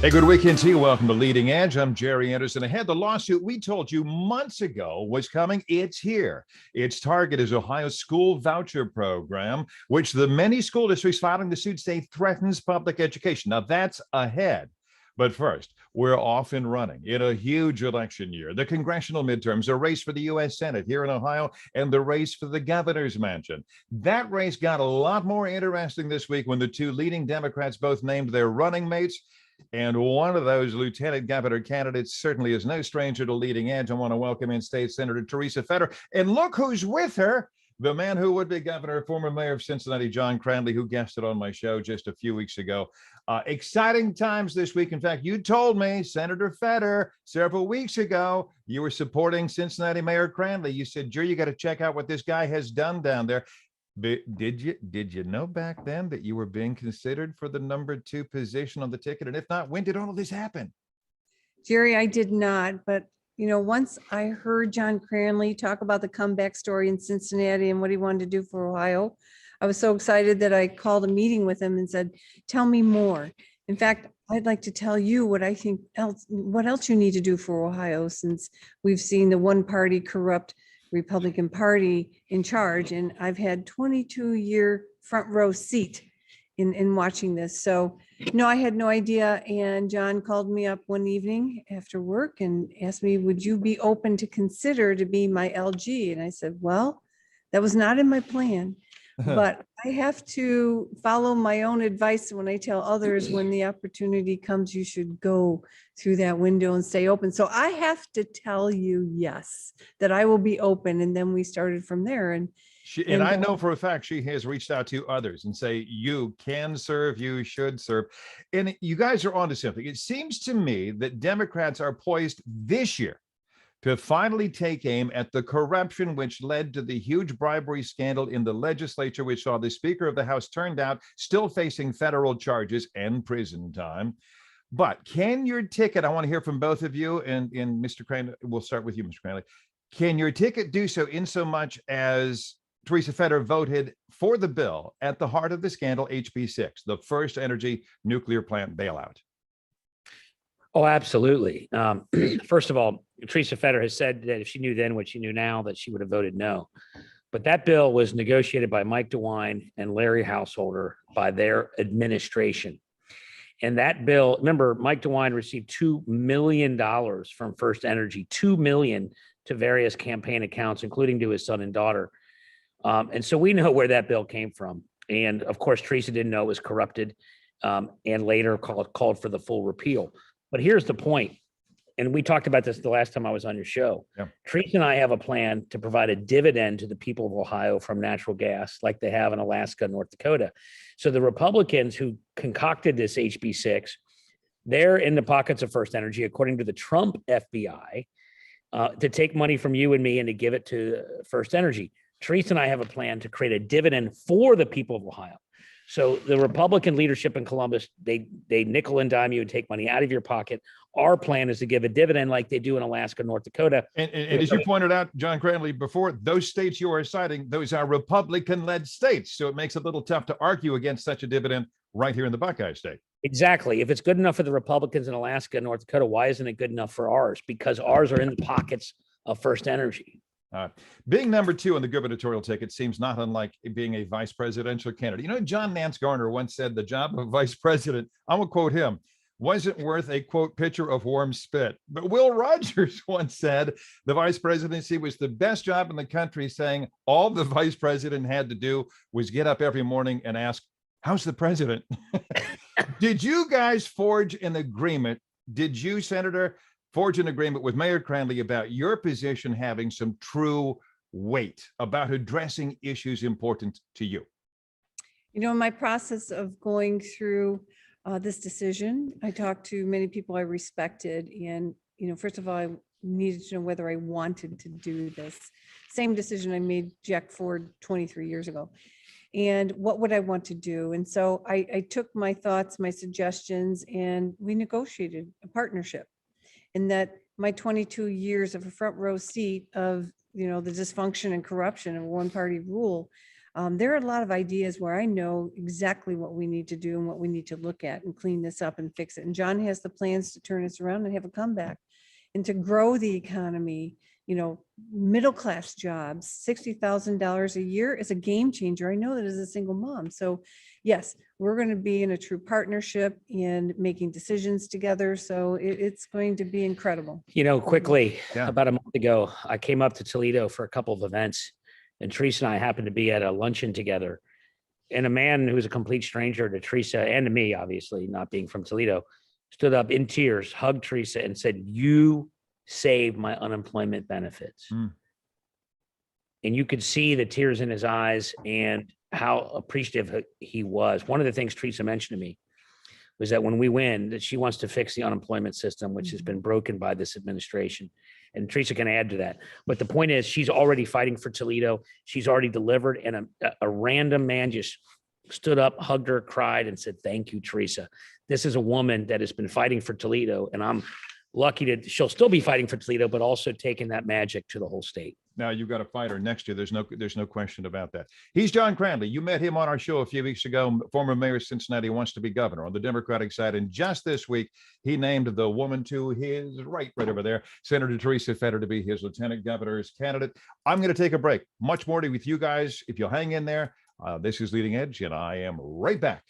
Hey, good weekend to you. Welcome to Leading Edge. I'm Jerry Anderson. Ahead, the lawsuit we told you months ago was coming. It's here. Its target is Ohio's school voucher program, which the many school districts filing the suit say threatens public education. Now, that's ahead. But first, we're off and running in a huge election year. The congressional midterms, a race for the U.S. Senate here in Ohio, and the race for the governor's mansion. That race got a lot more interesting this week when the two leading Democrats both named their running mates. And one of those lieutenant governor candidates certainly is no stranger to Leading Edge. I want to welcome in State Senator Teresa Fedor. And look who's with her. The man who would be governor, former mayor of Cincinnati, John Cranley, who guested on my show just a few weeks ago. Exciting times this week. In fact, you told me, Senator Fedor, several weeks ago, you were supporting Cincinnati Mayor Cranley. You said, Jerry, you got to check out what this guy has done down there. Did you know back then that you were being considered for the number 2 position on the ticket? And if not, when did all of this happen? Jerry, I did not. But, you know, once I heard John Cranley talk about the comeback story in Cincinnati and what he wanted to do for Ohio, I was so excited that I called a meeting with him and said, tell me more. In fact, I'd like to tell you what I think what else you need to do for Ohio, since we've seen the one party corrupt Republican Party in charge, and I've had 22-year front row seat in watching this. So no, I had no idea. And John called me up one evening after work and asked me, would you be open to consider to be my LG? And I said, well, that was not in my plan, but I have to follow my own advice when I tell others when the opportunity comes, you should go through that window and stay open. So I have to tell you, yes, that I will be open. And then we started from there. And I know for a fact she has reached out to others and say, you can serve, you should serve. And you guys are onto something. It seems to me that Democrats are poised this year to finally take aim at the corruption which led to the huge bribery scandal in the legislature, which saw the Speaker of the House turned out, still facing federal charges and prison time. But can your ticket, I want to hear from both of you, and Mr. Cranley, we'll start with you, Mr. Cranley. Can your ticket do so in so much as Teresa Fedor voted for the bill at the heart of the scandal, HB 6, the first energy nuclear plant bailout? Oh, absolutely. First of all, Teresa Fedor has said that if she knew then what she knew now, that she would have voted no. But that bill was negotiated by Mike DeWine and Larry Householder by their administration. And that bill, remember, Mike DeWine received $2 million from First Energy, $2 million to various campaign accounts, including to his son and daughter. And so we know where that bill came from. And of course, Teresa didn't know it was corrupted, and later called for the full repeal. But here's the point, and we talked about this the last time I was on your show. Yeah. Teresa and I have a plan to provide a dividend to the people of Ohio from natural gas, like they have in Alaska and North Dakota. So the Republicans who concocted this HB 6, they're in the pockets of First Energy, according to the Trump FBI, to take money from you and me and to give it to First Energy. Teresa and I have a plan to create a dividend for the people of Ohio. So the Republican leadership in Columbus, they nickel and dime you and take money out of your pocket. Our plan is to give a dividend like they do in Alaska, North Dakota. And as you pointed out, John Cranley, before, those states you are citing, those are Republican-led states. So it makes it a little tough to argue against such a dividend right here in the Buckeye State. Exactly. If it's good enough for the Republicans in Alaska and North Dakota, why isn't it good enough for ours? Because ours are in the pockets of First Energy. Being number 2 on the gubernatorial ticket seems not unlike being a vice presidential candidate. You know, John Nance Garner once said the job of vice president, I'm going to quote him, wasn't worth a, quote, pitcher of warm spit. But Will Rogers once said the vice presidency was the best job in the country, saying all the vice president had to do was get up every morning and ask, how's the president? Did you guys forge an agreement? Did you, Senator, forge an agreement with Mayor Cranley about your position having some true weight, about addressing issues important to you? You know, in my process of going through this decision, I talked to many people I respected. And, you know, first of all, I needed to know whether I wanted to do this. Same decision I made Jack Ford 23 years ago. And what would I want to do? And so I took my thoughts, my suggestions, and we negotiated a partnership. And that my 22 years of a front row seat of, you know, the dysfunction and corruption of one party rule, There are a lot of ideas where I know exactly what we need to do and what we need to look at and clean this up and fix it. And John has the plans to turn us around and have a comeback and to grow the economy. Middle-class jobs, $60,000 a year is a game changer. I know that as a single mom. So yes, we're going to be in a true partnership and making decisions together. So it's going to be incredible. Quickly, Yeah. about a month ago, I came up to Toledo for a couple of events, and Teresa and I happened to be at a luncheon together. And a man who was a complete stranger to Teresa and to me, obviously not being from Toledo, stood up in tears, hugged Teresa and said, "You saved my unemployment benefits." Mm. And you could see the tears in his eyes and how appreciative he was. One of the things Teresa mentioned to me was that when we win, that she wants to fix the unemployment system, which has been broken by this administration. And Teresa can add to that. But the point is, she's already fighting for Toledo. She's already delivered. And a random man just stood up, hugged her, cried, and said, "Thank you, Teresa." This is a woman that has been fighting for Toledo. And I'm lucky she'll still be fighting for Toledo, but also taking that magic to the whole state. Now you've got a fighter next year. There's no question about that. He's John Cranley. You met him on our show a few weeks ago. Former mayor of Cincinnati, wants to be governor on the Democratic side. And just this week, he named the woman to his right over there, Senator Teresa Fedor, to be his lieutenant governor's candidate. I'm going to take a break. Much more with you guys if you'll hang in there. This is Leading Edge, and I am right back.